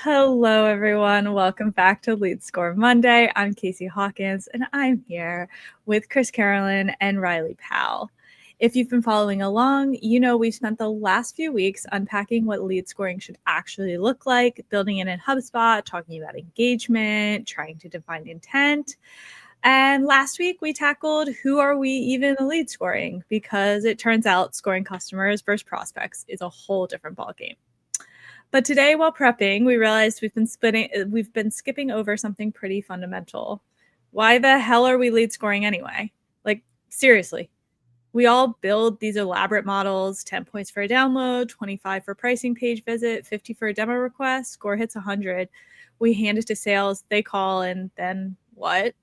Hello, everyone. Welcome back to Lead Score Monday. I'm Casey Hawkins, and I'm here with Chris Carolan and Rylee Powell. If you've been following along, you know we've spent the last few weeks unpacking what lead scoring should actually look like, building it in HubSpot, talking about engagement, trying to define intent. And last week we tackled who are we even lead scoring, because it turns out scoring customers versus prospects is a whole different ballgame. But today, while prepping, we realized we've been skipping over something pretty fundamental. Why the hell are we lead scoring anyway? Like, seriously. We all build these elaborate models, 10 points for a download, 25 for pricing page visit, 50 for a demo request, score hits 100. We hand it to sales, they call, and then what?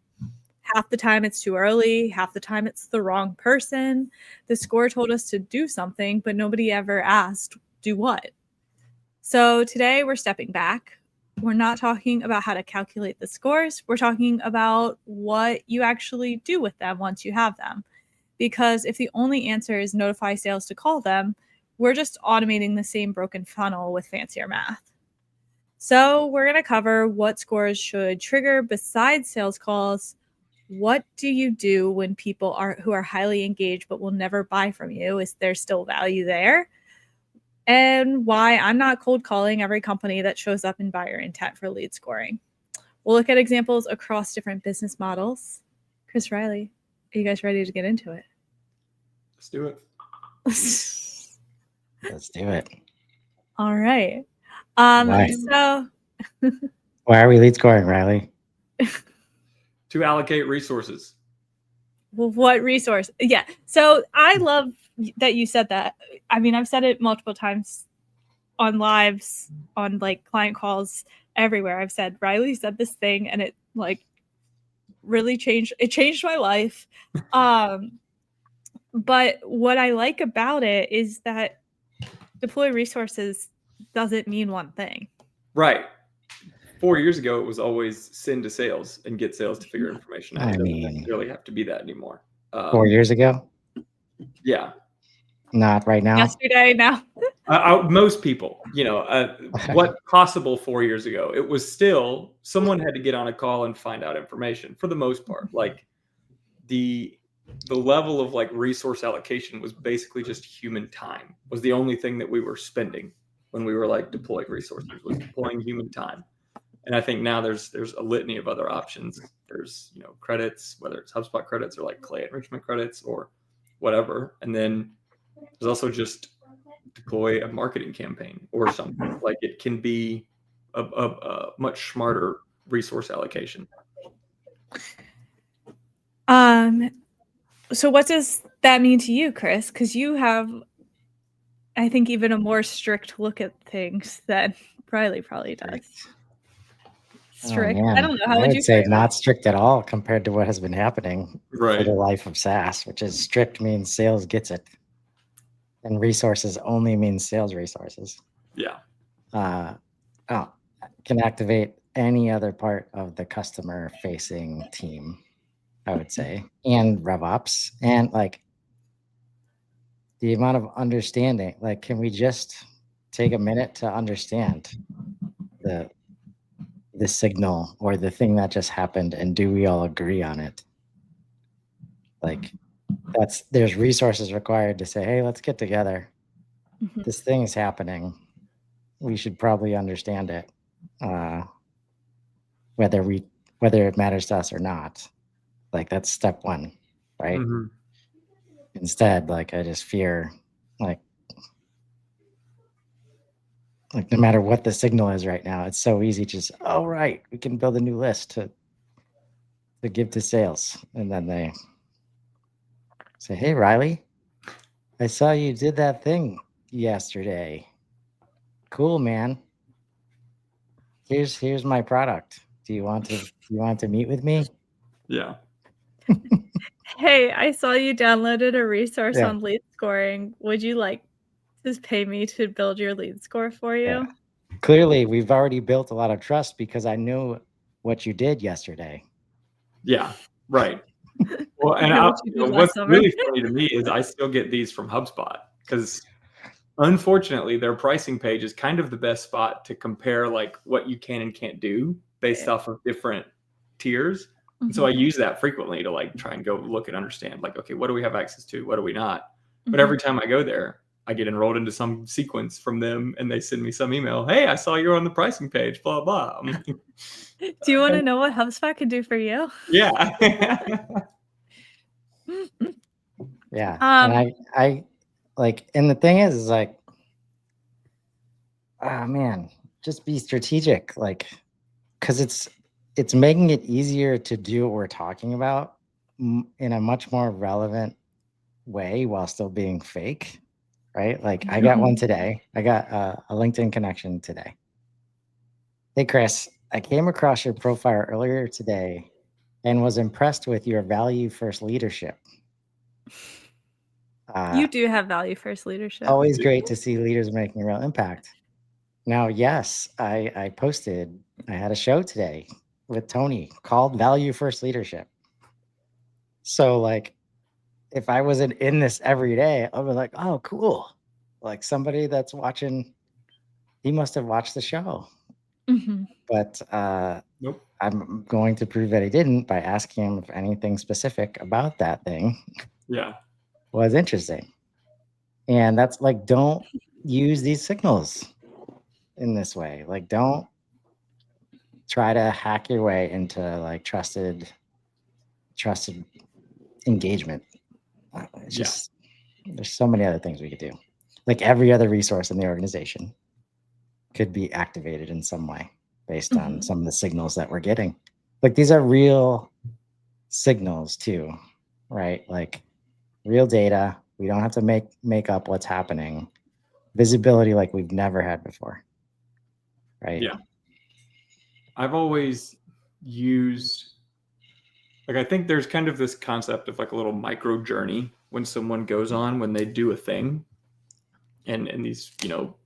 Half the time it's too early, half the time it's the wrong person. The score told us to do something, but nobody ever asked, do what? So today we're stepping back. We're not talking about how to calculate the scores. We're talking about what you actually do with them once you have them. Because if the only answer is notify sales to call them, we're just automating the same broken funnel with fancier math. So we're going to cover what scores should trigger besides sales calls. What do you do when people who are highly engaged but will never buy from you? Is there still value there? And why I'm not cold calling every company that shows up in buyer intent for lead scoring. We'll look at examples across different business models. Chris, Rylee, are you guys ready to get into it? Let's do it. Let's do it. All right. Why? So Why are we lead scoring, Rylee? To allocate resources. Well, what resource? Yeah. So I love that you said that. I mean, I've said it multiple times on lives, on like client calls, everywhere. I've said, Rylee said this thing and it like really changed my life. But what I like about it is that deploy resources doesn't mean one thing. Right. 4 years ago, it was always send to sales and get sales to figure information out. It doesn't necessarily have to be that anymore. 4 years ago? Yeah. Not right now? Yesterday, now. Most people, what possible 4 years ago, it was still someone had to get on a call and find out information for the most part. Like the level of like resource allocation was basically just human time was the only thing that we were spending when we were like deploying resources, was deploying human time. And I think now there's a litany of other options. There's, credits, whether it's HubSpot credits or like Clay enrichment credits or whatever. And then there's also just deploy a marketing campaign or something. Like it can be a much smarter resource allocation. So what does that mean to you, Chris? Because you have, I think, even a more strict look at things than Rylee probably does. Strict. Oh, I don't know. How would you say not strict at all compared to what has been happening Right. for the life of SaaS, which is strict means sales gets it. And resources only means sales resources. Yeah. Can activate any other part of the customer facing team, I would say, and RevOps, and like the amount of understanding. Like, can we just take a minute to understand the signal or the thing that just happened, and do we all agree on it? Like, there's resources required to say, hey, let's get together. Mm-hmm. This thing is happening. We should probably understand it, whether it matters to us or not. Like, that's step one, right? Mm-hmm. Instead, like, I just fear, like no matter what the signal is right now, it's so easy to just, oh, right, we can build a new list to give to sales. And then they say, hey, Rylee, I saw you did that thing yesterday. Cool, man. Here's my product. Do you want to meet with me? Yeah. Hey, I saw you downloaded a resource on lead scoring. Would you like to pay me to build your lead score for you? Yeah. Clearly, we've already built a lot of trust because I knew what you did yesterday. Yeah, right. Well, and what's really funny to me is I still get these from HubSpot because unfortunately, their pricing page is kind of the best spot to compare like what you can and can't do based off of different tiers. And so I use that frequently to like try and go look and understand like, okay, what do we have access to? What do we not? But every time I go there, I get enrolled into some sequence from them and they send me some email. Hey, I saw you're on the pricing page, blah, blah. I'm like, Do you want to know what HubSpot can do for you? yeah. Yeah. And I like, and the thing is like, oh man, just be strategic. Like, cause it's making it easier to do what we're talking about in a much more relevant way while still being fake. Right. Like I got one today. I got a LinkedIn connection today. Hey, Chris, I came across your profile earlier today and was impressed with your value first leadership. You do have value first leadership. Always great to see leaders making a real impact. Now, yes, I posted, I had a show today with Tony called Value First Leadership. So like, if I wasn't in this every day, I'd be like, oh, cool. Like somebody that's watching, he must have watched the show. But Nope. I'm going to prove that he didn't by asking him if anything specific about that thing was interesting. And that's like, don't use these signals in this way. Like, don't try to hack your way into like trusted engagement. It's just, there's so many other things we could do. Like every other resource in the organization could be activated in some way based on some of the signals that we're getting. Like these are real signals too, right? Like real data. We don't have to make up what's happening. Visibility like we've never had before, right? Yeah. I've always used, like, I think there's kind of this concept of like a little micro journey when someone goes on, when they do a thing and these, you know,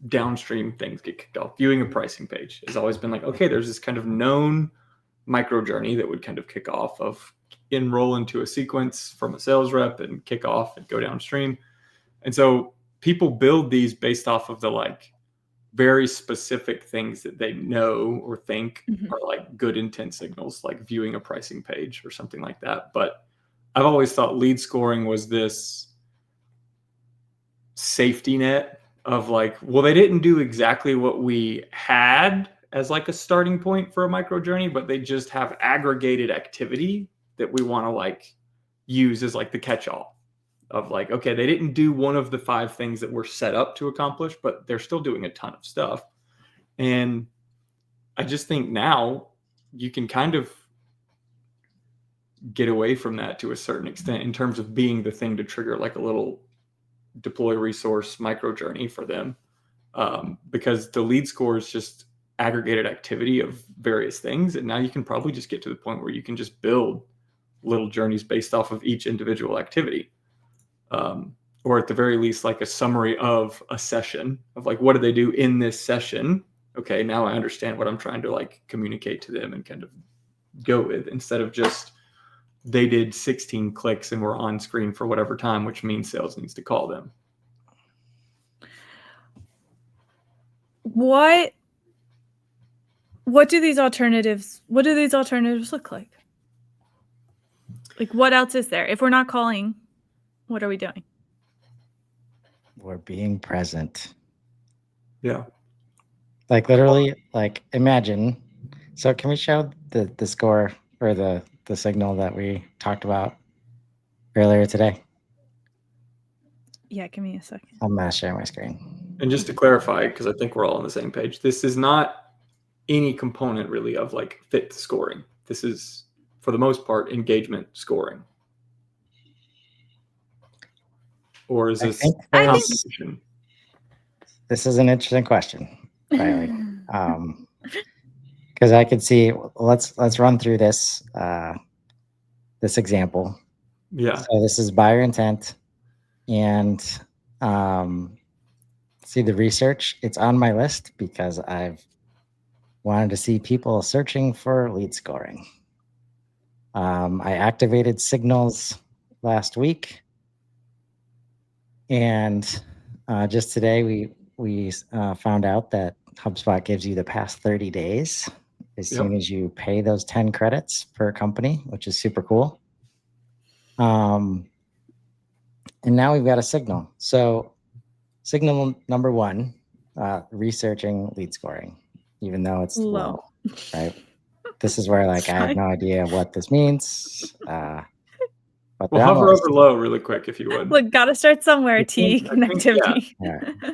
downstream things get kicked off. Viewing a pricing page has always been like, okay, there's this kind of known micro journey that would kind of kick off of enroll into a sequence from a sales rep and kick off and go downstream. And so people build these based off of the like very specific things that they know or think are like good intent signals, like viewing a pricing page or something like that. But I've always thought lead scoring was this safety net of like, well, they didn't do exactly what we had as like a starting point for a micro journey, but they just have aggregated activity that we want to like use as like the catch-all of like, okay, they didn't do one of the 5 things that we're set up to accomplish, but they're still doing a ton of stuff. And I just think now you can kind of get away from that to a certain extent in terms of being the thing to trigger like a little deploy resource micro journey for them, because the lead score is just aggregated activity of various things. And now you can probably just get to the point where you can just build little journeys based off of each individual activity. Or at the very least, like a summary of a session of like, what did they do in this session? Okay, now I understand what I'm trying to like communicate to them and kind of go with, instead of just they did 16 clicks and were on screen for whatever time, which means sales needs to call them. What do these alternatives look like? Like what else is there? If we're not calling, what are we doing? We're being present. Yeah. Like literally, like imagine. So can we show the score or the signal that we talked about earlier today? Yeah, give me a second. I'm gonna share my screen. And just to clarify, because I think we're all on the same page, this is not any component really of like fit scoring. This is, for the most part, engagement scoring. Or is this competition? This is an interesting question, Rylee. Because I could see, let's run through this this example. Yeah. So this is buyer intent, and see the research. It's on my list because I've wanted to see people searching for lead scoring. I activated signals last week, and Just today, we found out that HubSpot gives you the past 30 days as soon as you pay those 10 credits per company, which is super cool. And now we've got a signal. So signal number one, researching lead scoring, even though it's low, right? This is where like I have no idea what this means. But we'll hover over low really quick if you would. Look, gotta start somewhere. Connectivity.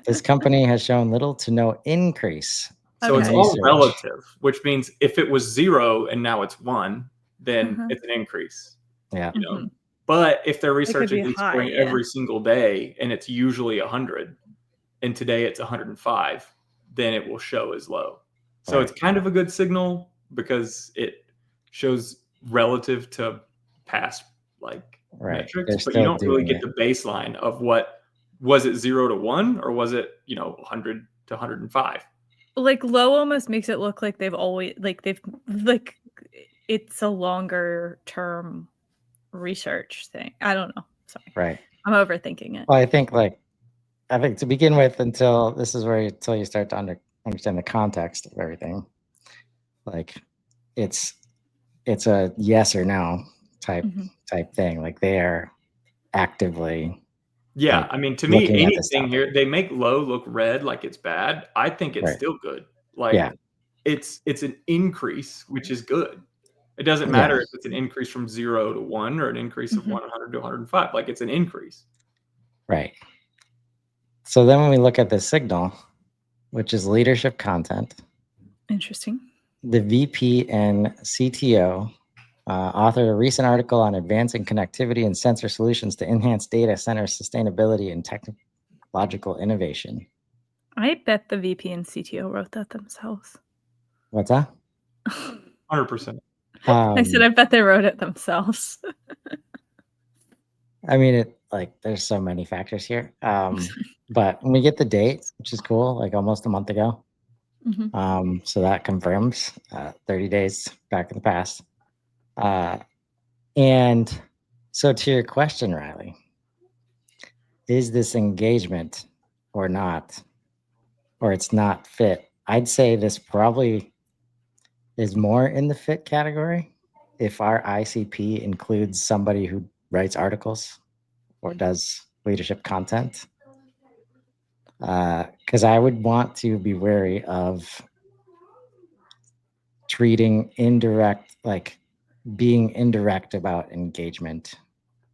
This company has shown little to no increase. So it's all relative, which means if it was 0 and now it's 1, then it's an increase. Yeah. You know? But if they're researching lead scoring every single day and it's usually 100, and today it's 105, then it will show as low. So it's kind of a good signal because it shows relative to past metrics, but you don't really get the baseline of what was it 0 to 1 or was it 100 to 105. Like low almost makes it look like it's a longer term research thing. I don't know. Sorry. Right. I'm overthinking it. Well, I think to begin with, until you start to understand the context of everything, like it's a yes or no type thing. Like they are actively. Yeah, I mean, to me, anything here, they make low look red like it's bad. I think it's still good. Like it's an increase, which is good. It doesn't matter if it's an increase from 0 to 1 or an increase of 100 to 105. Like it's an increase. Right. So then when we look at the signal, which is leadership content. Interesting. The VP and CTO authored a recent article on advancing connectivity and sensor solutions to enhance data center sustainability and technological innovation. I bet the VP and CTO wrote that themselves. What's that? 100%. I said, I bet they wrote it themselves. I mean, there's so many factors here. But when we get the date, which is cool, like almost a month ago. So that confirms 30 days back in the past. And so to your question, Rylee, is this engagement or not, or it's not fit? I'd say this probably is more in the fit category if our ICP includes somebody who writes articles or does leadership content. Because I would want to be wary of treating being indirect about engagement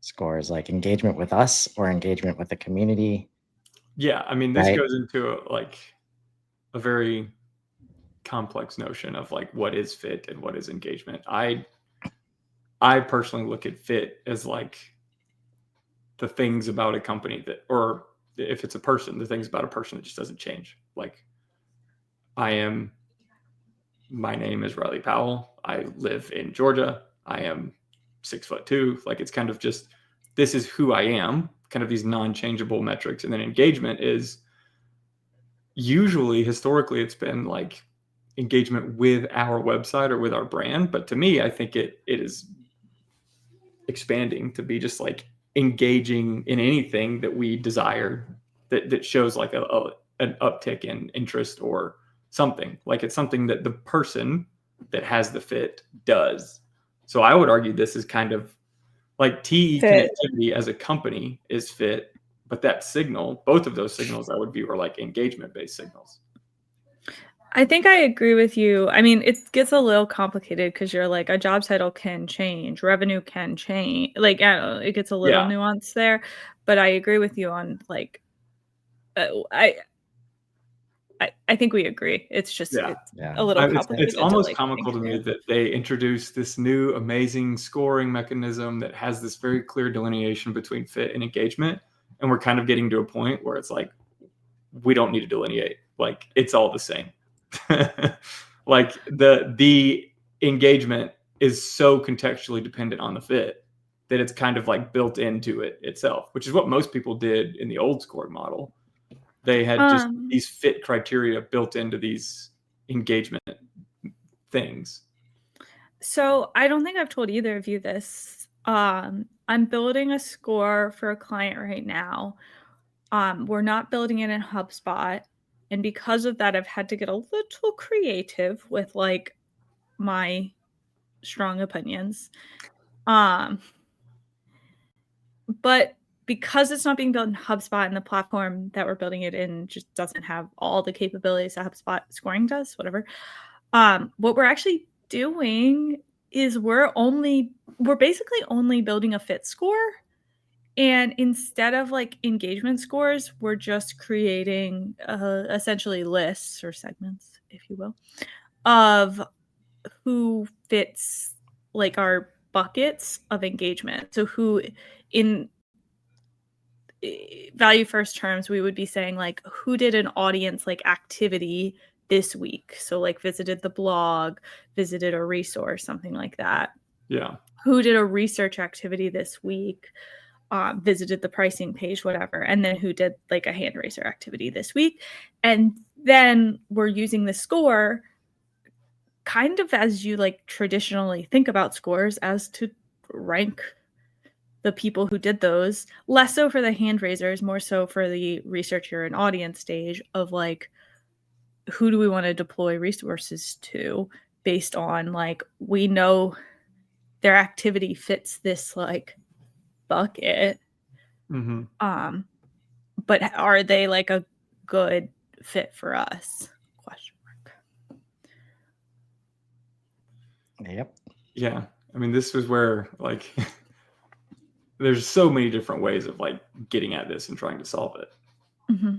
scores, like engagement with us or engagement with the community. Yeah, I mean, this goes into a very complex notion of what is fit and what is engagement. I personally look at fit as the things about a company or if it's a person, the things about a person that just doesn't change. My name is Rylee Powell. I live in Georgia. I am 6'2". It's kind of just, this is who I am, kind of these non-changeable metrics. And then engagement is usually, historically, it's been engagement with our website or with our brand. But to me, I think it is expanding to be just engaging in anything that we desire that shows an uptick in interest or something. It's something that the person that has the fit does. So I would argue this is kind of TE Connectivity as a company is fit, but that signal, both of those signals I would view are engagement-based signals. I think I agree with you. I mean, it gets a little complicated because you're a job title can change, revenue can change. I don't know, it gets a little nuanced there, but I agree with you on I think we agree. It's just it's a little complicated. It's almost comical to me that they introduced this new amazing scoring mechanism that has this very clear delineation between fit and engagement. And we're kind of getting to a point where it's we don't need to delineate. It's all the same. The engagement is so contextually dependent on the fit that it's kind of built into it itself, which is what most people did in the old scoring model. They had just these fit criteria built into these engagement things. So I don't think I've told either of you this. I'm building a score for a client right now. We're not building it in HubSpot. And because of that, I've had to get a little creative with like my strong opinions. But because it's not being built in HubSpot and the platform that we're building it in just doesn't have all the capabilities that HubSpot scoring does, whatever. What we're actually doing is we're basically only building a fit score. And instead of like engagement scores, we're just creating essentially lists or segments, if you will, of who fits like our buckets of engagement. So who in value first terms, we would be saying like who did an audience like activity this week. So like visited the blog, visited a resource, something like that. Yeah. Who did a research activity this week, visited the pricing page, whatever. And then who did like a hand raiser activity this week. And then we're using the score kind of as you like traditionally think about scores as to rank the people who did those, less so for the hand raisers, more so for the researcher and audience stage of like, who do we want to deploy resources to based on like, we know their activity fits this like bucket. Mm-hmm. But are they like a good fit for us? Question mark. Yep. Yeah. I mean, this was where like there's so many different ways of like getting at this and trying to solve it. Mm-hmm.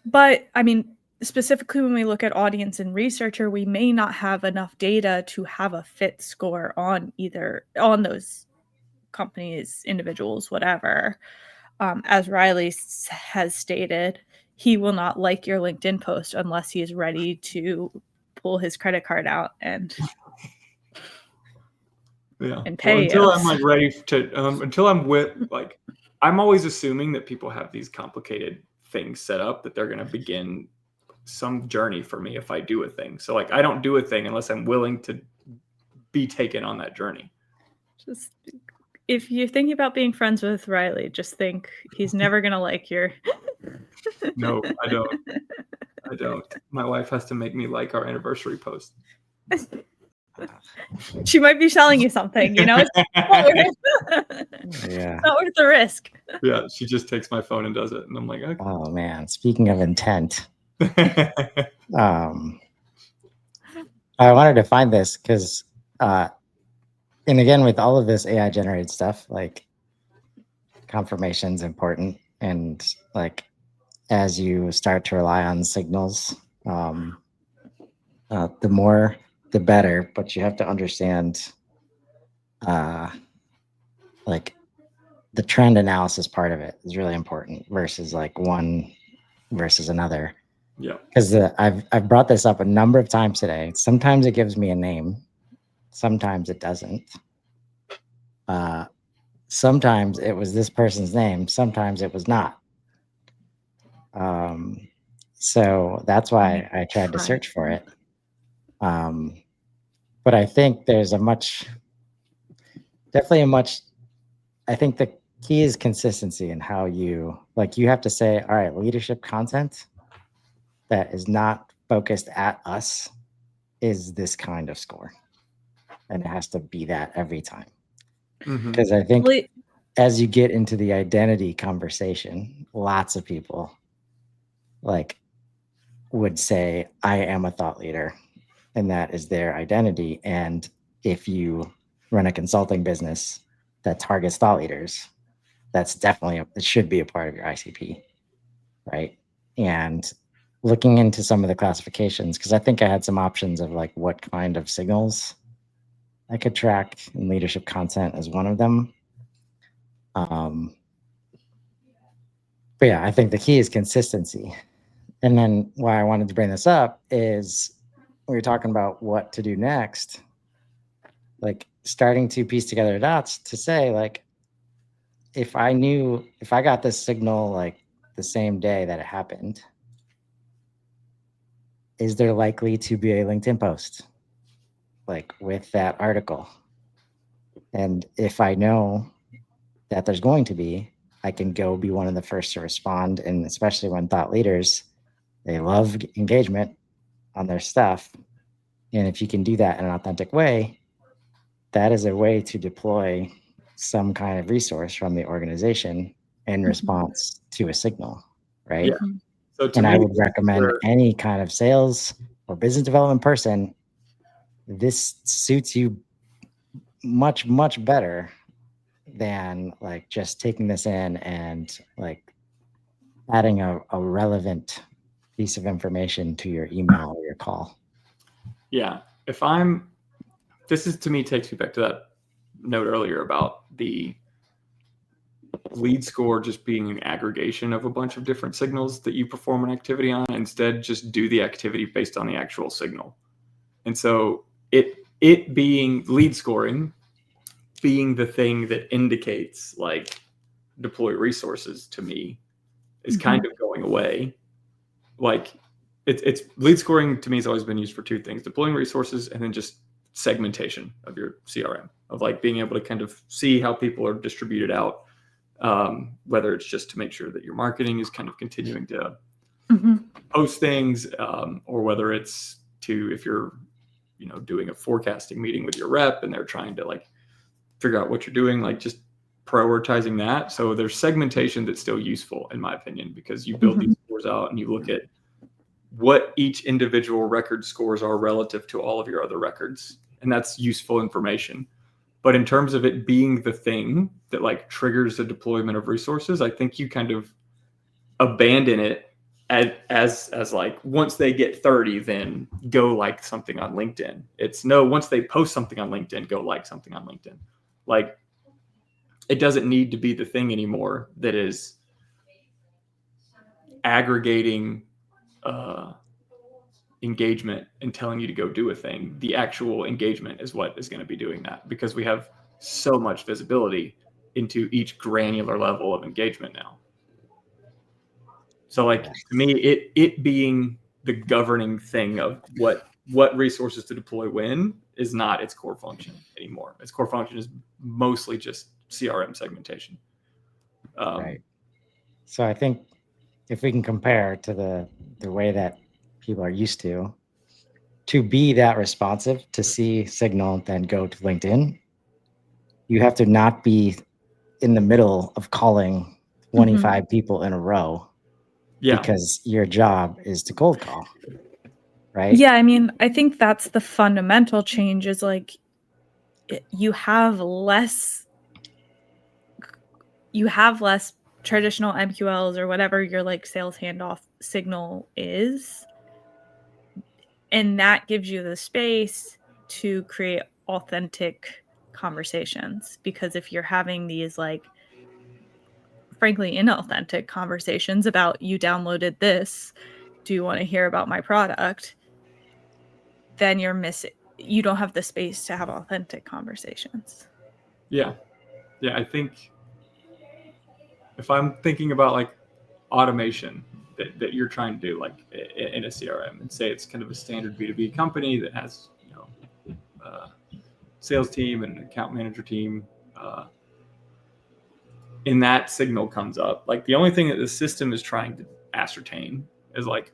But I mean, specifically when we look at audience and researcher, we may not have enough data to have a fit score on those companies, individuals, whatever. As Rylee has stated, he will not like your LinkedIn post unless he is ready to pull his credit card out and pay until you. I'm like ready to until I'm with like I'm always assuming that people have these complicated things set up that they're going to begin some journey for me if I do a thing. So like I don't do a thing unless I'm willing to be taken on that journey. Just if you're thinking about being friends with Rylee, just think he's never going to like your No, I don't. I don't. My wife has to make me like our anniversary post. She might be selling you something, you know? It's Yeah. not worth the risk. Yeah, she just takes my phone and does it. And I'm like, okay. Oh man. Speaking of intent, I wanted to find this because and again with all of this AI generated stuff, like confirmation is important. And like as you start to rely on signals, the more the better, but you have to understand like the trend analysis part of it is really important versus like one versus another. Yeah. Because I've brought this up a number of times today. Sometimes it gives me a name, sometimes it doesn't. Sometimes it was this person's name, sometimes it was not. So that's why I tried to search for it. But I think there's I think the key is consistency in how you have to say, all right, leadership content that is not focused at us is this kind of score. And it has to be that every time. Because I think as you get into the identity conversation, lots of people like would say, I am a thought leader, and that is their identity. And if you run a consulting business that targets thought leaders, that's definitely it should be a part of your ICP, right? And looking into some of the classifications, because I think I had some options of like what kind of signals I could track, and leadership content as one of them. But yeah, I think the key is consistency. And then why I wanted to bring this up is we were talking about what to do next, like starting to piece together the dots to say, like, if I got this signal like the same day that it happened, is there likely to be a LinkedIn post like with that article? And if I know that there's going to be, I can go be one of the first to respond. And especially when thought leaders, they love engagement on their stuff. And if you can do that in an authentic way, that is a way to deploy some kind of resource from the organization in response to a signal, right? Yeah. So to And me, I would recommend any kind of sales or business development person, this suits you much, much better than like just taking this in and like adding a relevant piece of information to your email or your call. yeah, this is, to me, takes me back to that note earlier about the lead score just being an aggregation of a bunch of different signals that you perform an activity on. Instead, just do the activity based on the actual signal. And so it being lead scoring, being the thing that indicates like deploy resources, to me, is kind of going away. Like it's lead scoring to me has always been used for two things: deploying resources and then just segmentation of your CRM, of like being able to kind of see how people are distributed out, whether it's just to make sure that your marketing is kind of continuing to post things, or whether it's to, if you're doing a forecasting meeting with your rep and they're trying to like figure out what you're doing, like just prioritizing that. So there's segmentation that's still useful, in my opinion, because you build these scores out and you look at what each individual record scores are relative to all of your other records. And that's useful information. But in terms of it being the thing that like triggers the deployment of resources, I think you kind of abandon it as like, once they get 30, then go like something on LinkedIn. It's no, once they post something on LinkedIn, go like something on LinkedIn. Like, it doesn't need to be the thing anymore that is aggregating engagement and telling you to go do a thing. The actual engagement is what is going to be doing that, because we have so much visibility into each granular level of engagement now. So like, to me, it being the governing thing of what resources to deploy when is not its core function anymore. Its core function is mostly just CRM segmentation. Right. So I think if we can compare to the way that people are used to be that responsive, to see signal, then go to LinkedIn, you have to not be in the middle of calling 25 people in a row, because your job is to cold call, right? Yeah, I mean, I think that's the fundamental change, is like you have less traditional MQLs or whatever your like sales handoff signal is. And that gives you the space to create authentic conversations, because if you're having these like frankly inauthentic conversations about, you downloaded this, do you want to hear about my product, then you don't have the space to have authentic conversations. Yeah. I think if I'm thinking about like automation that you're trying to do, like in a CRM, and say it's kind of a standard B2B company that has sales team and an account manager team, and that signal comes up, like the only thing that the system is trying to ascertain is like,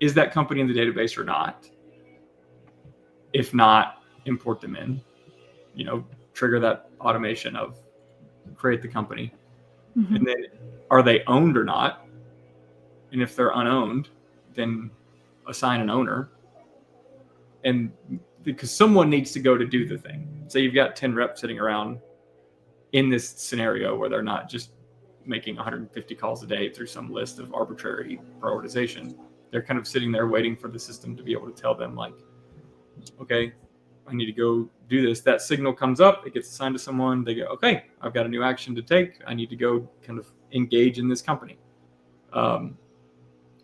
is that company in the database or not? If not, import them in, trigger that automation of create the company. And then, are they owned or not? And if they're unowned, then assign an owner. And because someone needs to go to do the thing. So you've got 10 reps sitting around in this scenario where they're not just making 150 calls a day through some list of arbitrary prioritization. They're kind of sitting there waiting for the system to be able to tell them like, okay, I need to go do this. That signal comes up, it gets assigned to someone. They go, okay, I've got a new action to take. I need to go kind of engage in this company.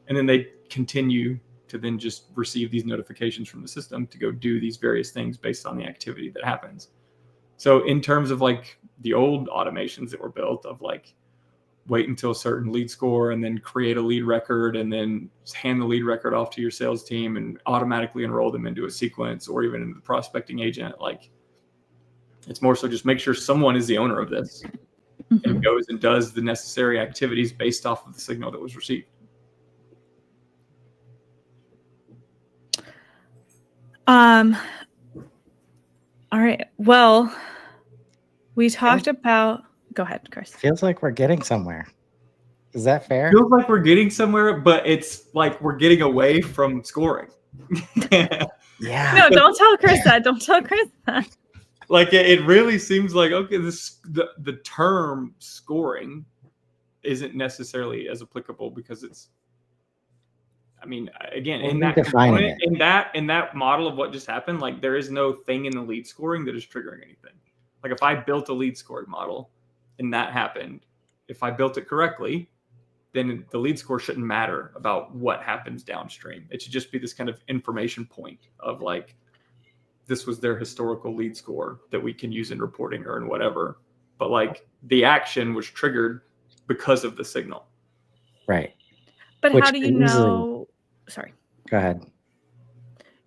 And then they continue to then just receive these notifications from the system to go do these various things based on the activity that happens. So in terms of like the old automations that were built of like, wait until a certain lead score and then create a lead record and then hand the lead record off to your sales team and automatically enroll them into a sequence or even into the prospecting agent, like It's more so just make sure someone is the owner of this and goes and does the necessary activities based off of the signal that was received. All right. Well, we talked about. Go ahead, Chris. Feels like we're getting somewhere. Is that fair? Feels like we're getting somewhere, but it's like we're getting away from scoring. Yeah. No, don't tell Chris that. Don't tell Chris that. Like it really seems like, okay, the term scoring isn't necessarily as applicable because it's, I mean, again, in that component, in that model of what just happened, like there is no thing in the lead scoring that is triggering anything. Like if I built a lead scoring model and that happened, if I built it correctly, then the lead score shouldn't matter about what happens downstream. It should just be this kind of information point of like, this was their historical lead score that we can use in reporting or in whatever. But like the action was triggered because of the signal. Right. But how do you know? Sorry. Go ahead.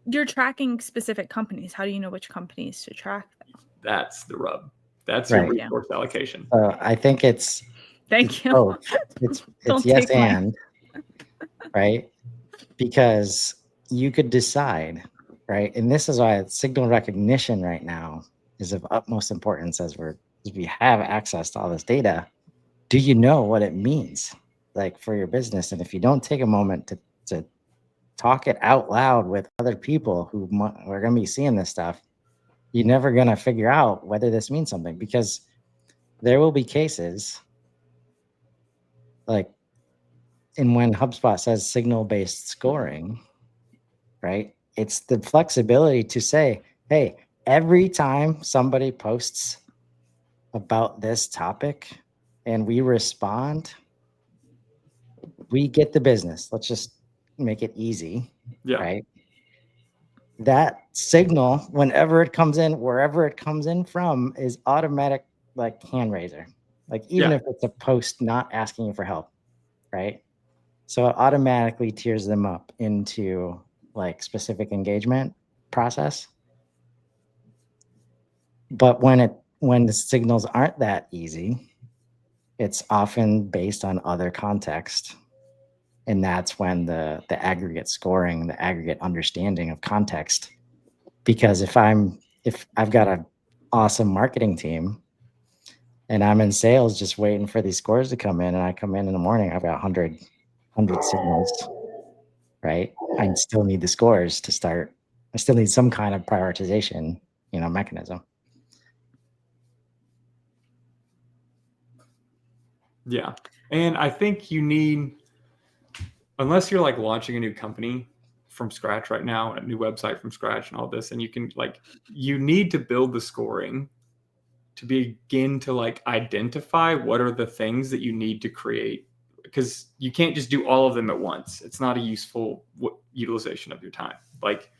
You're tracking specific companies. How do you know which companies to track them? That's the rub. That's your resource allocation. I think it's. Thank you. Oh, it's yes and, right? Because you could decide, right? And this is why signal recognition right now is of utmost importance as we have access to all this data. Do you know what it means, like for your business? And if you don't take a moment to talk it out loud with other people who are going to be seeing this stuff, you're never going to figure out whether this means something, because there will be cases like, and when HubSpot says signal-based scoring, right? It's the flexibility to say, hey, every time somebody posts about this topic and we respond, we get the business. Let's just make it easy, right? That signal, whenever it comes in, wherever it comes in from, is automatic, like hand raiser. Like even if it's a post not asking you for help, right? So it automatically tiers them up into like specific engagement process. But when the signals aren't that easy, it's often based on other context. And that's when the aggregate scoring, the aggregate understanding of context. Because if I've got an awesome marketing team and I'm in sales just waiting for these scores to come in, and I come in the morning, I've got 100 signals, right? I still need the scores to start. I still need some kind of prioritization, mechanism. Yeah. And I think you need, unless you're like launching a new company from scratch right now, a new website from scratch and all this, and you need to build the scoring to begin to like identify what are the things that you need to create, because you can't just do all of them at once. It's not a useful utilization of your time. Like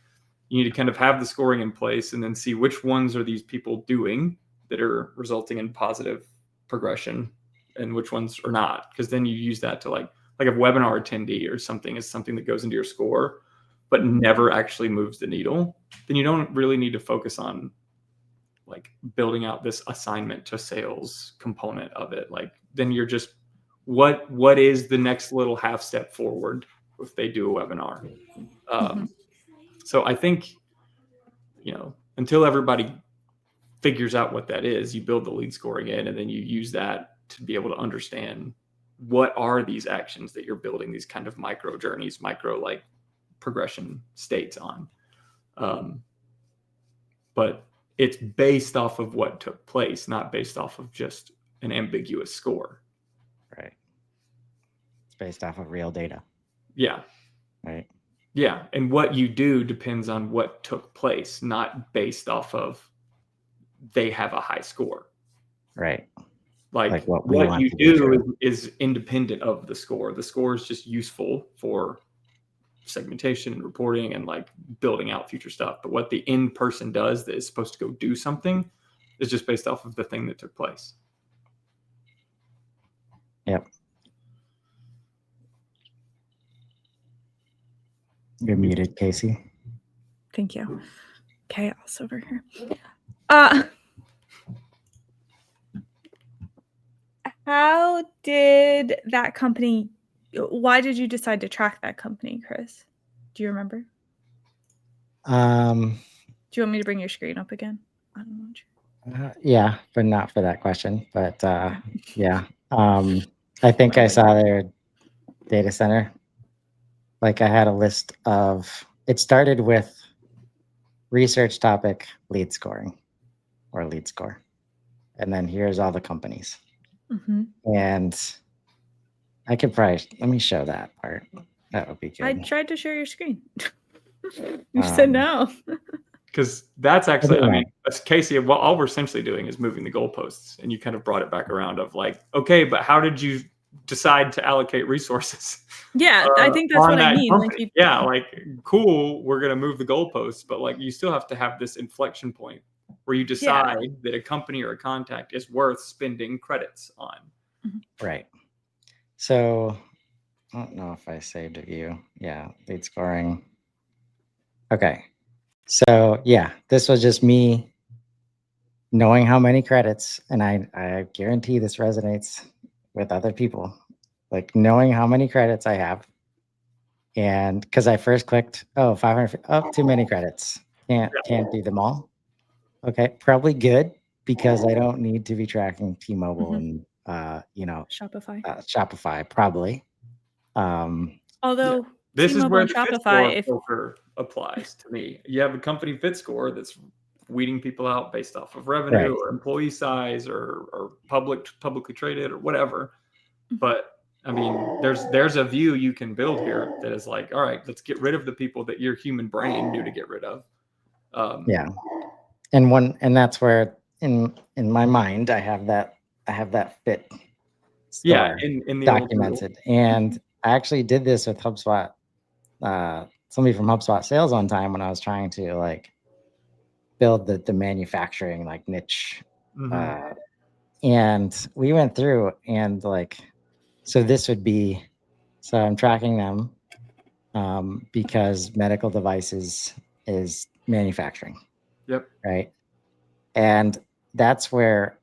you need to kind of have the scoring in place and then see which ones are these people doing that are resulting in positive progression and which ones are not. Because then you use that to like a webinar attendee or something is something that goes into your score, but never actually moves the needle. Then you don't really need to focus on like building out this assignment to sales component of it. Like then you're just, what is the next little half step forward if they do a webinar? So I think, until everybody figures out what that is, you build the lead scoring in, and then you use that to be able to understand what are these actions that you're building these kind of micro journeys, micro like progression states on. But it's based off of what took place, not based off of just an ambiguous score. Right. It's based off of real data. Yeah. Right. Yeah. And what you do depends on what took place, not based off of they have a high score. Right. Like what you do is independent of the score. The score is just useful for segmentation and reporting and like building out future stuff. But what the end person does that is supposed to go do something is just based off of the thing that took place. Yep. You're muted, Casey. Thank you. Chaos over here. How did that company, why did you decide to track that company, Chris? Do you remember? Do you want me to bring your screen up again? I don't know. Yeah, but not for that question. But yeah, I think I saw their data center. Like I had a list of, it started with research topic lead scoring or lead score. And then here's all the companies. Mm-hmm. And I could probably, let me show that part. That would be good. I tried to share your screen. You said no. Because that's actually, I mean, that's Casey. Well, all we're essentially doing is moving the goalposts, and you kind of brought it back around of like, okay, but how did you decide to allocate resources? Yeah, I think that's what I mean. Like yeah, like cool, we're gonna move the goalposts, but like you still have to have this inflection point where you decide that a company or a contact is worth spending credits on. Right. So I don't know if I saved a view. Yeah, lead scoring. Okay. So yeah, this was just me knowing how many credits, and I guarantee this resonates with other people, like knowing how many credits I have. And because I first clicked, 500, too many credits. Can't do them all. Okay, probably good because I don't need to be tracking T-Mobile and Shopify probably. Although this is where the Shopify filter applies to me. You have a company fit score that's weeding people out based off of revenue or employee size or publicly traded or whatever. But I mean, there's a view you can build here that is like, all right, let's get rid of the people that your human brain knew to get rid of. And that's where in my mind I have that fit star in the documented. And I actually did this with HubSpot. Somebody from HubSpot sales on time when I was trying to like build the manufacturing like niche. And we went through and like, so this would be, so I'm tracking them because medical devices is manufacturing. Yep. Right. And that's where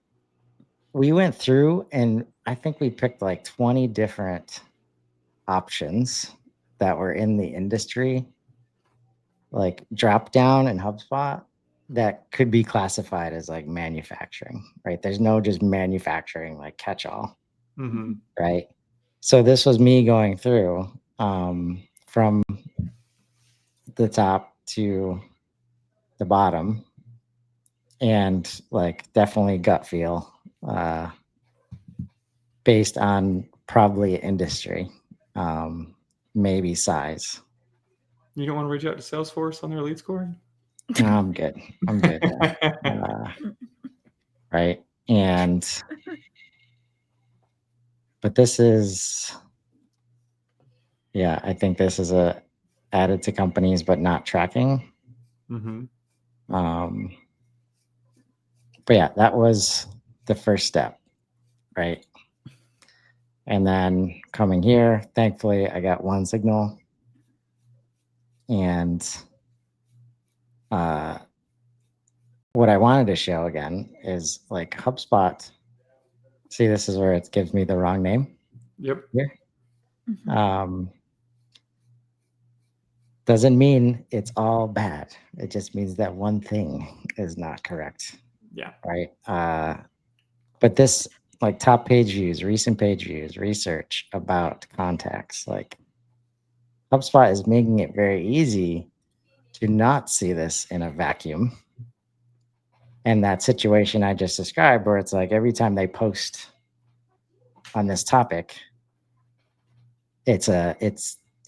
we went through, and I think we picked like 20 different options that were in the industry, like drop down in HubSpot that could be classified as like manufacturing, right? There's no just manufacturing like catch-all, right? So this was me going through from the top to the bottom, and like definitely gut feel based on probably industry, maybe size. You don't want to reach out to Salesforce on their lead scoring? No, I'm good. Right. And but this is, I think this is added to companies but not tracking. But yeah, that was the first step, right? And then coming here, thankfully I got one signal. And what I wanted to show again is like HubSpot. See, this is where it gives me the wrong name. Yep. Here. Doesn't mean it's all bad. It just means that one thing is not correct. Yeah. Right. But this like top page views, recent page views, research about contacts, like HubSpot is making it very easy to not see this in a vacuum. And that situation I just described, where it's like every time they post on this topic, it's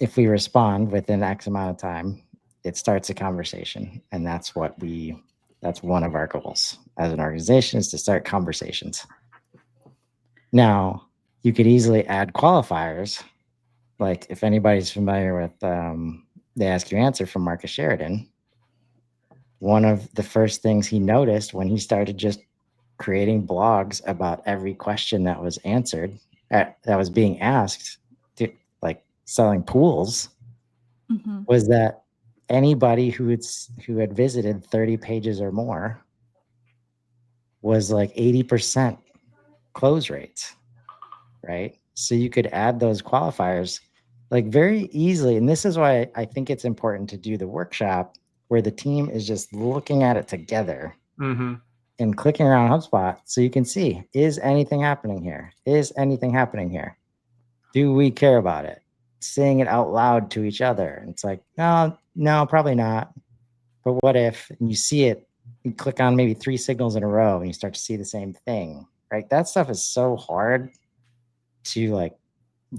if we respond within X amount of time, it starts a conversation. And that's one of our goals as an organization, is to start conversations. Now, you could easily add qualifiers. Like if anybody's familiar with the Ask You Answer from Marcus Sheridan, one of the first things he noticed when he started just creating blogs about every question that was answered, that was being asked, to, like selling pools, was that anybody who had visited 30 pages or more was like 80% close rates. right? So you could add those qualifiers like very easily. And this is why I think it's important to do the workshop where the team is just looking at it together and clicking around HubSpot so you can see, is anything happening here? Is anything happening here? Do we care about it? Saying it out loud to each other. And it's like, no, probably not. But what if, and you see it, you click on maybe 3 signals in a row and you start to see the same thing, right? That stuff is so hard to like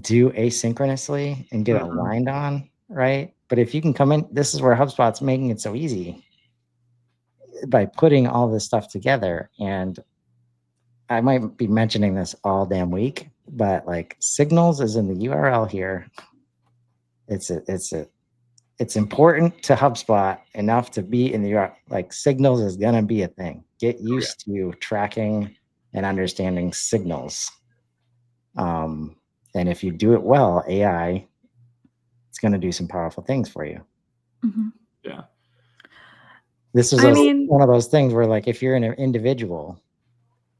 do asynchronously and get aligned on, right? But if you can come in, this is where HubSpot's making it so easy by putting all this stuff together. And I might be mentioning this all damn week, but like signals is in the URL here. It's important to HubSpot enough to be in the URL. Like signals is gonna be a thing. Get used to tracking and understanding signals. And if you do it well, AI, it's going to do some powerful things for you. Yeah. This is one of those things where, like, if you're an individual,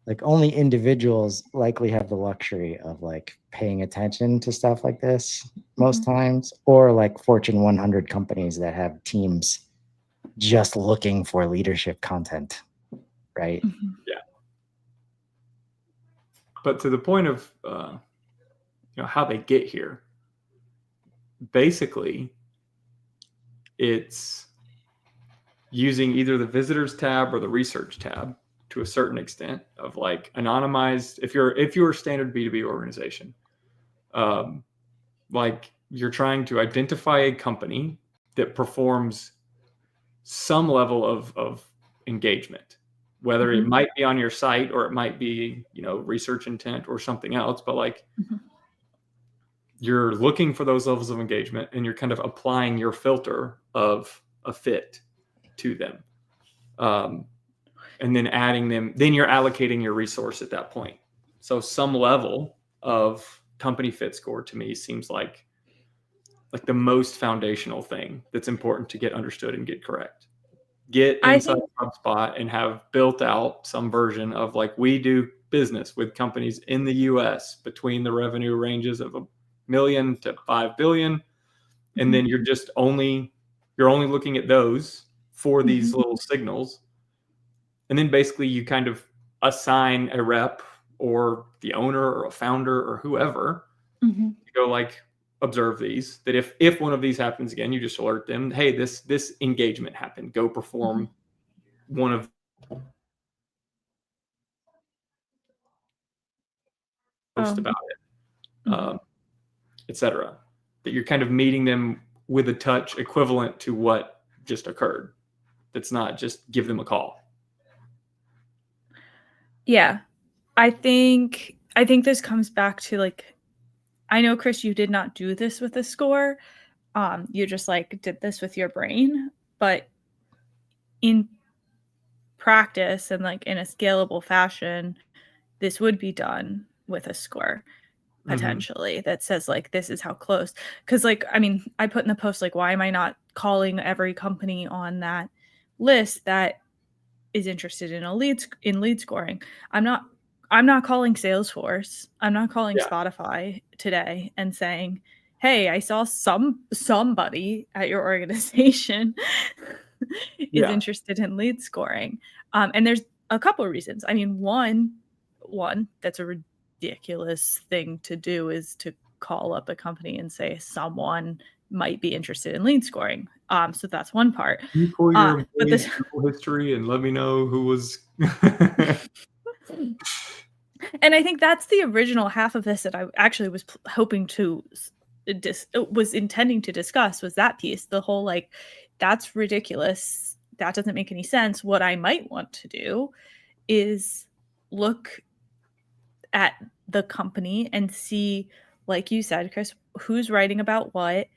like only individuals likely have the luxury of like paying attention to stuff like this most times, or like Fortune 100 companies that have teams just looking for leadership content, right? Yeah. But to the point of how they get here, basically it's using either the visitors tab or the research tab to a certain extent of like anonymized. If you're a standard B2B organization, like you're trying to identify a company that performs some level of engagement, whether it might be on your site or it might be, research intent or something else, but like you're looking for those levels of engagement and you're kind of applying your filter of a fit to them. And then adding them, then you're allocating your resource at that point. So some level of company fit score to me seems like the most foundational thing that's important to get understood and get correct. Get inside HubSpot and have built out some version of like, we do business with companies in the US between the revenue ranges of $1 million to $5 billion. And then you're only looking at those for these little signals. And then basically you kind of assign a rep or the owner or a founder or whoever to go like observe these, that if one of these happens again, you just alert them, hey, this engagement happened, go perform one of post about it, etc. That you're kind of meeting them with a touch equivalent to what just occurred. That's not just give them a call. Yeah. I think this comes back to like, I know, Chris, you did not do this with a score. You just like did this with your brain, but in practice and like in a scalable fashion, this would be done with a score potentially that says like, this is how close. Because like, I mean, I put in the post, like, why am I not calling every company on that list that is interested in lead scoring? I'm not calling Salesforce. I'm not calling Spotify today and saying, hey, I saw somebody at your organization is interested in lead scoring. And there's a couple of reasons. I mean, one that's a ridiculous thing to do is to call up a company and say someone might be interested in lead scoring. So that's one part. Can you pull your history and let me know who was. And I think that's the original half of this that I actually was hoping to was intending to discuss, was that piece, the whole like, that's ridiculous, that doesn't make any sense. What I might want to do is look at the company and see, like you said, Chris, who's writing about what,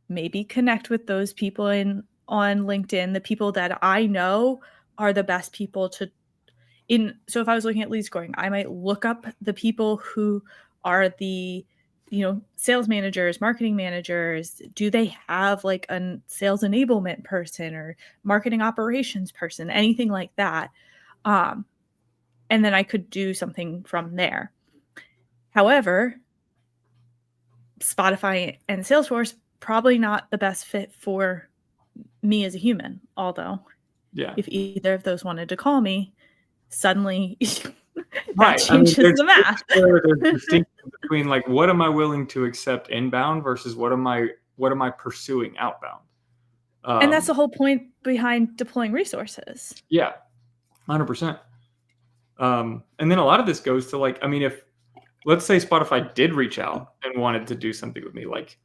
maybe connect with those people on LinkedIn, the people that I know are the best people to so if I was looking at lead scoring, I might look up the people who are the, sales managers, marketing managers. Do they have like a sales enablement person or marketing operations person, anything like that? And then I could do something from there. However, Spotify and Salesforce probably not the best fit for me as a human, although if either of those wanted to call me, suddenly that changes the math. There's distinction between like, what am I willing to accept inbound versus what am I pursuing outbound? And that's the whole point behind deploying resources. Yeah, 100%. And then a lot of this goes to like, I mean, if let's say Spotify did reach out and wanted to do something with me, like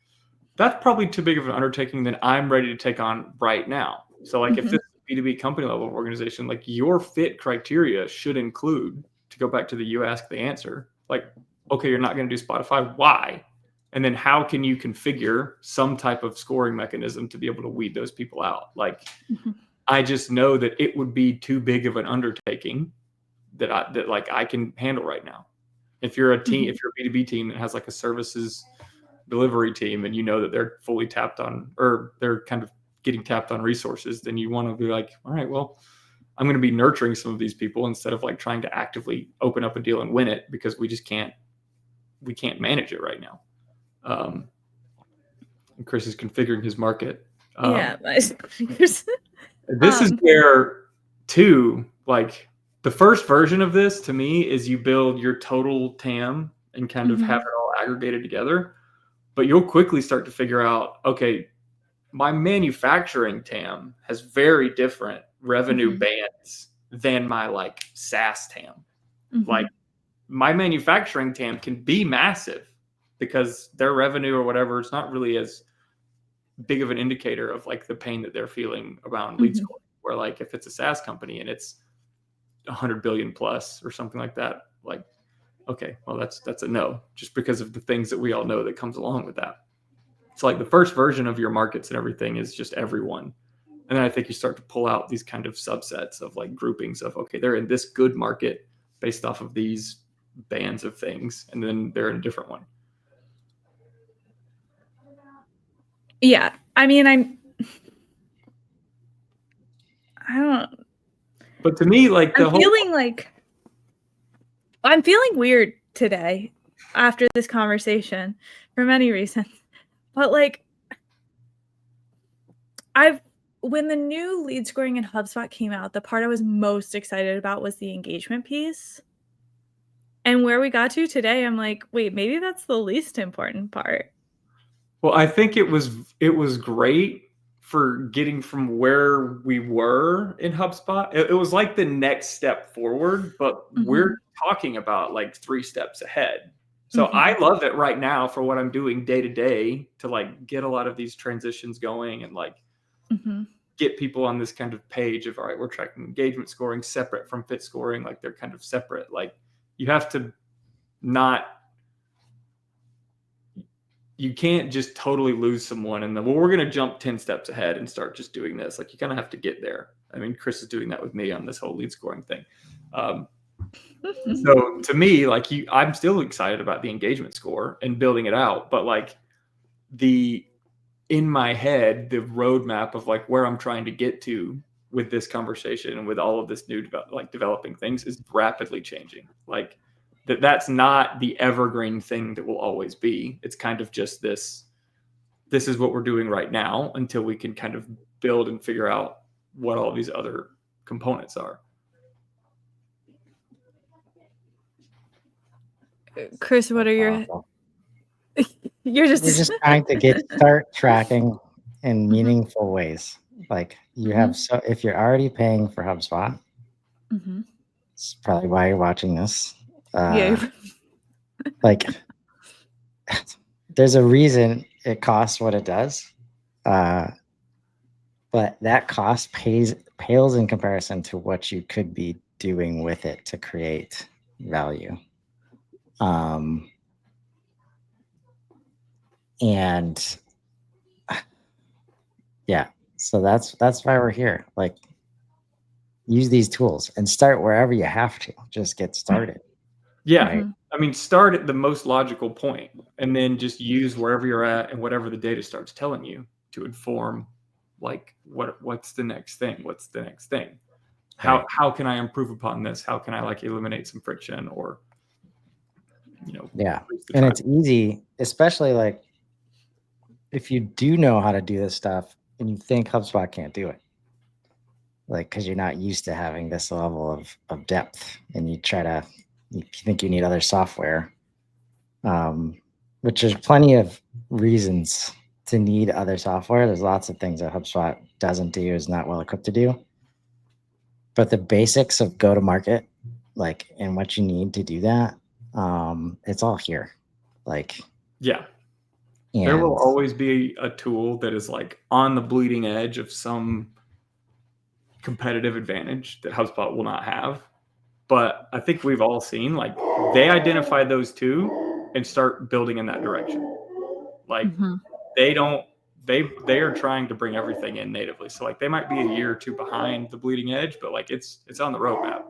that's probably too big of an undertaking than I'm ready to take on right now. So like if this is a B2B company level organization, like your fit criteria should include, to go back to the you ask the answer, like, okay, you're not going to do Spotify. Why? And then how can you configure some type of scoring mechanism to be able to weed those people out? Like, I just know that it would be too big of an undertaking that I can handle right now. If you're a team, if you're a B2B team that has like a services delivery team and you know that they're fully tapped on, or they're kind of getting tapped on resources, then you want to be like, all right, well, I'm going to be nurturing some of these people instead of like trying to actively open up a deal and win it, because we can't manage it right now. And Chris is configuring his market. This is where too, like the first version of this to me is you build your total TAM and kind of have it all aggregated together, but you'll quickly start to figure out, okay, my manufacturing TAM has very different revenue bands than my like SaaS TAM. Like my manufacturing TAM can be massive because their revenue or whatever, it's not really as big of an indicator of like the pain that they're feeling around lead scoring. Where like if it's a SaaS company and it's 100 billion plus or something like that, like, okay, well that's a no, just because of the things that we all know that comes along with that. So like the first version of your markets and everything is just everyone. And then I think you start to pull out these kind of subsets of like groupings of, okay, they're in this good market based off of these bands of things, and then they're in a different one. Yeah. I mean, I don't. But to me, like I'm feeling weird today after this conversation for many reasons. But like, when the new lead scoring in HubSpot came out, the part I was most excited about was the engagement piece. And where we got to today, I'm like, wait, maybe that's the least important part. Well, I think it was great for getting from where we were in HubSpot. It was like the next step forward, but we're talking about like 3 steps ahead. So I love it right now for what I'm doing day to day to like get a lot of these transitions going and like get people on this kind of page of, all right, we're tracking engagement scoring separate from fit scoring. Like they're kind of separate. Like you have to you can't just totally lose someone and then, well, we're going to jump 10 steps ahead and start just doing this. Like you kind of have to get there. I mean, Chris is doing that with me on this whole lead scoring thing. So to me, like I'm still excited about the engagement score and building it out, but like in my head, the roadmap of like where I'm trying to get to with this conversation and with all of this new developing things is rapidly changing. Like that's not the evergreen thing that will always be. It's kind of just this is what we're doing right now until we can kind of build and figure out what all these other components are. Chris, what are your We're just trying to start tracking in meaningful ways. Like you have, so if you're already paying for HubSpot, it's probably why you're watching this. Like there's a reason it costs what it does. But that cost pales in comparison to what you could be doing with it to create value. And yeah, so that's why we're here. Like use these tools and start wherever you have to. Just get started. Yeah. Right? I mean, start at the most logical point and then just use wherever you're at and whatever the data starts telling you to inform like what's the next thing? What's the next thing? How can I improve upon this? How can I like eliminate some friction or Yeah. And it's easy, especially like if you do know how to do this stuff and you think HubSpot can't do it, like, because you're not used to having this level of depth and you think you need other software, which there's plenty of reasons to need other software. There's lots of things that HubSpot doesn't do, is not well equipped to do. But the basics of go to market, like, and what you need to do that, it's all here. Like, yeah. There will always be a tool that is like on the bleeding edge of some competitive advantage that HubSpot will not have. But I think we've all seen, like, they identify those two and start building in that direction. Like, they are trying to bring everything in natively. So like they might be a year or two behind the bleeding edge, but like it's on the roadmap.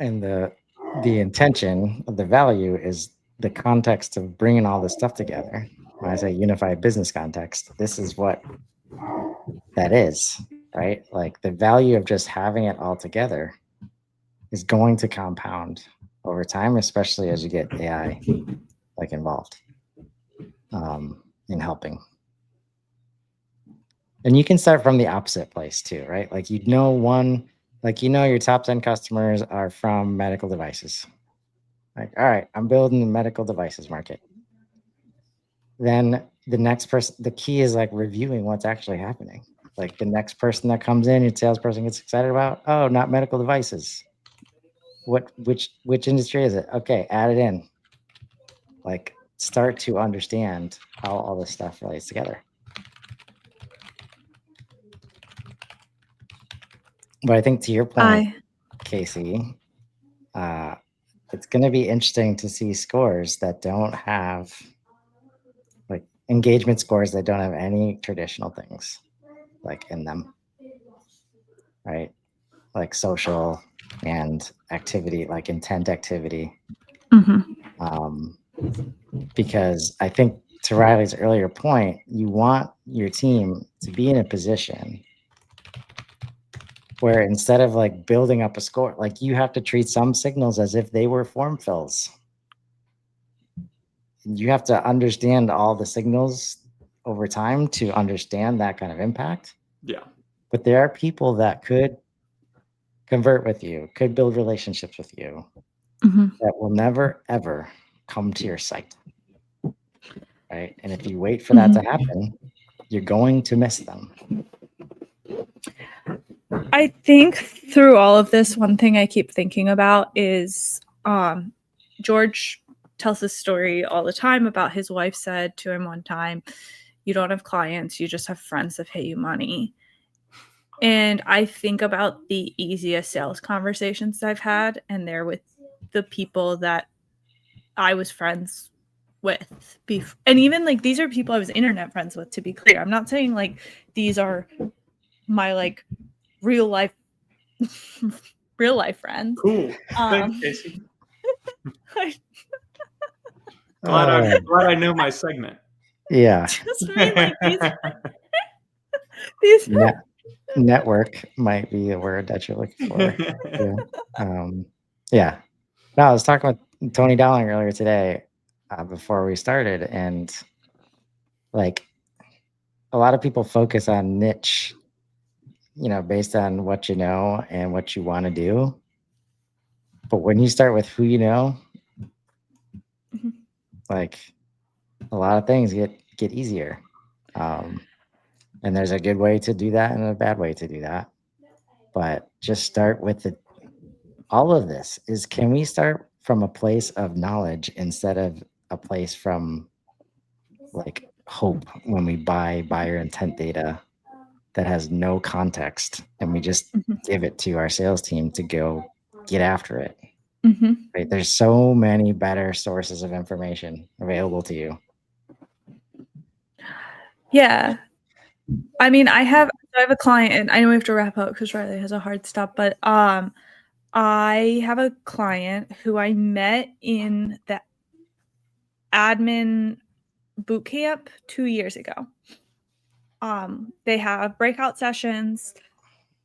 And the intention of the value is the context of bringing all this stuff together. When I say unified business context, this is what that is, right? Like the value of just having it all together is going to compound over time, especially as you get AI like involved in helping. And you can start from the opposite place too, right? Like your top 10 customers are from medical devices. Like, all right, I'm building the medical devices market. Then the next person, the key is like reviewing what's actually happening. Like the next person that comes in, your salesperson gets excited about, oh, not medical devices. Which industry is it? Okay, add it in. Like start to understand how all this stuff relates together. But I think to your point, Casey, it's going to be interesting to see scores that don't have like engagement scores that don't have any traditional things like in them, right? Like social and activity, like intent activity. Because I think to Riley's earlier point, you want your team to be in a position where instead of like building up a score, like you have to treat some signals as if they were form fills. You have to understand all the signals over time to understand that kind of impact. Yeah. But there are people that could convert with you, could build relationships with you that will never, ever come to your site. Right. And if you wait for that to happen, you're going to miss them. I think through all of this, one thing I keep thinking about is George tells this story all the time about his wife said to him one time, you don't have clients, you just have friends that pay you money. And I think about the easiest sales conversations I've had, and they're with the people that I was friends with. And even like these are people I was internet friends with, to be clear. I'm not saying like these are my like real life friends. Cool. Thanks, Casey. Glad I know my segment. Yeah. Just mean like these network might be a word that you're looking for. Yeah. No, I was talking with Tony Dowling earlier today before we started, and like a lot of people focus on niche, based on what you know and what you want to do. But when you start with who you know, like a lot of things get easier. And there's a good way to do that and a bad way to do that. But just start with all of this is, can we start from a place of knowledge instead of a place from like hope when we buy buyer intent data that has no context and we just give it to our sales team to go get after it. Right? There's so many better sources of information available to you. Yeah. I mean, I have a client, and I know we have to wrap up because Rylee has a hard stop, but I have a client who I met in the admin boot camp 2 years ago. They have breakout sessions.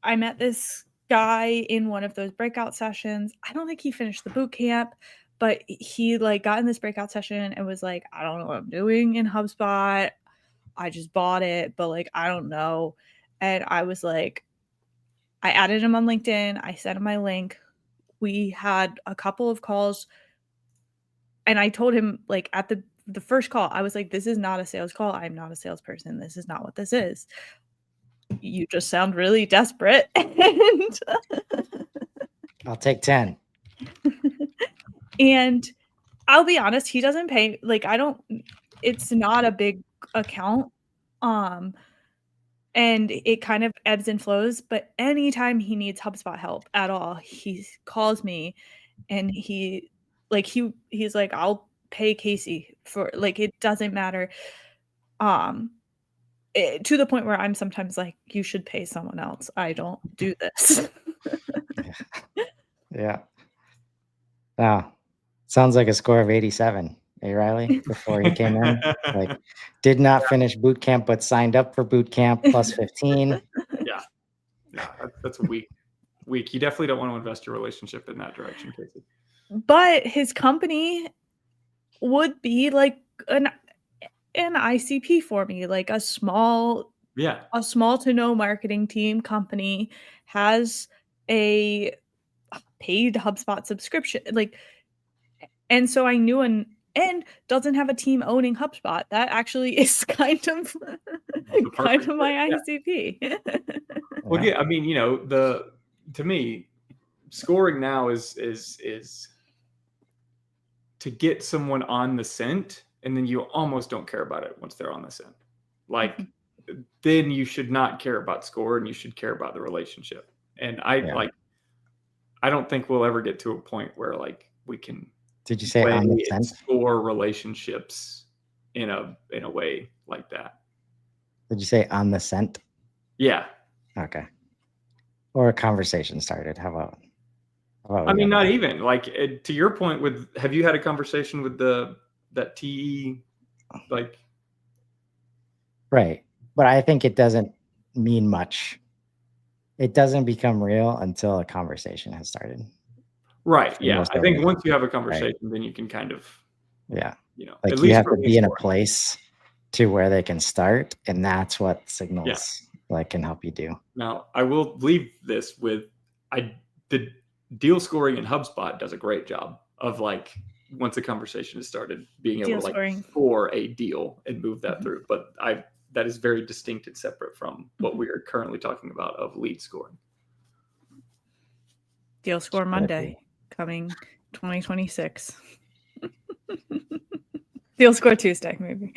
I met this guy in one of those breakout sessions. I don't think he finished the boot camp, but he like got in this breakout session and was like, I don't know what I'm doing in HubSpot. I just bought it, but like, I don't know. And I was like, I added him on LinkedIn. I sent him my link. We had a couple of calls, and I told him like at the first call, I was like, this is not a sales call. I'm not a salesperson. This is not what this is. You just sound really desperate. And I'll take 10. and I'll be honest, he doesn't pay, like, it's not a big account. And it kind of ebbs and flows, but anytime he needs HubSpot help at all, he calls me, and he's like, I'll pay Casey for, like, it doesn't matter. To the point where I'm sometimes like, you should pay someone else. I don't do this. Yeah. Wow. Sounds like a score of 87. Hey, Rylee, before he came in, like, did not finish boot camp, but signed up for boot camp plus 15. Yeah, that's a weak. You definitely don't want to invest your relationship in that direction, Casey. But his company would be like an ICP for me, like a small to no marketing team company, has a paid HubSpot subscription, like, and so I knew and doesn't have a team owning HubSpot. That actually is kind of my ICP. Well, yeah, I mean, you know, to me, scoring now is to get someone on the scent, and then you almost don't care about it once they're on the scent. Like, then you should not care about score, and you should care about the relationship. And I don't think we'll ever get to a point where like we can. Did you say on the scent? Score relationships in a way like that. Did you say on the scent? Yeah. Okay. Or a conversation started. How about I mean, not even like, to your point with, have you had a conversation with that TE, like? Right. But I think it doesn't mean much. It doesn't become real until a conversation has started. Right. Yeah. I think once you have a conversation, then you can kind of, you know, like, at least you have to be in a place to where they can start. And that's what signals like can help you do. Now, I will leave this with, the deal scoring in HubSpot does a great job of, like, once a conversation has started, being able to like score a deal and move that through. But that is very distinct and separate from what we are currently talking about of lead scoring. Deal Score Monday coming 2026. Deal Score Tuesday, maybe.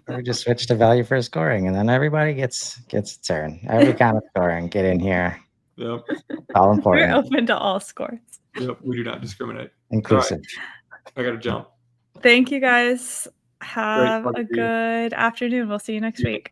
Or just switch to value for scoring, and then everybody gets a turn. Every kind of scoring, get in here. Yep. All important. We're open to all scores. Yep, we do not discriminate. Inclusive. Right. I gotta jump. Thank you guys. Have a good afternoon. We'll see you next week.